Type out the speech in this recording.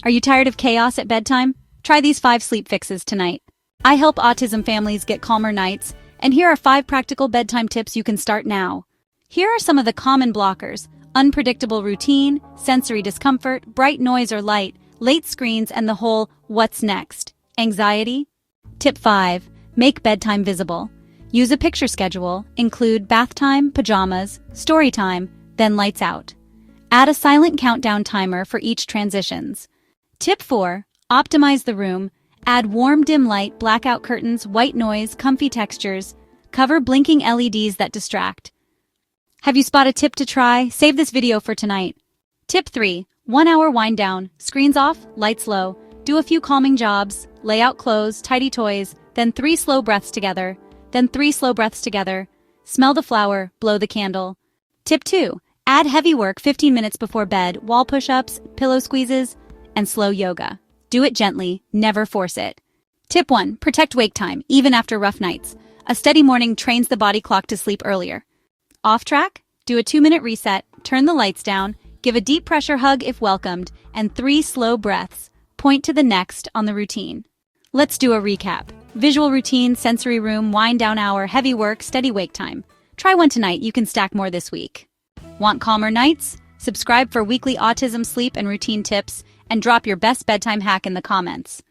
Are you tired of chaos at bedtime? Try these 5 sleep fixes tonight. I help autism families get calmer nights, and here are 5 practical bedtime tips you can start now. Here are some of the common blockers: unpredictable routine, sensory discomfort, bright noise or light, late screens, and the whole "what's next?" anxiety. Tip 5. Make bedtime visible. Use a picture schedule, include bath time, pajamas, story time, then lights out. Add a silent countdown timer for each transitions. Tip 4. Optimize the room. Add warm dim light, blackout curtains, white noise, comfy textures. Cover blinking LEDs that distract. Have you spotted a tip to try? Save this video for tonight. Tip 3. 1 hour wind down. Screens off, lights low. Do a few calming jobs. Lay out clothes, tidy toys, then 3 slow breaths together. Smell the flower, blow the candle. Tip 2. Add heavy work 15 minutes before bed, wall push-ups, pillow squeezes, and slow yoga. Do it gently, never force it. Tip 1. Protect wake time, even after rough nights. A steady morning trains the body clock to sleep earlier. Off track? Do a 2-minute reset, turn the lights down, give a deep pressure hug if welcomed, and 3 slow breaths. Point to the next on the routine. Let's do a recap. Visual routine, sensory room, wind down hour, heavy work, steady wake time. Try one tonight, you can stack more this week. Want calmer nights? Subscribe for weekly autism sleep and routine tips, and drop your best bedtime hack in the comments.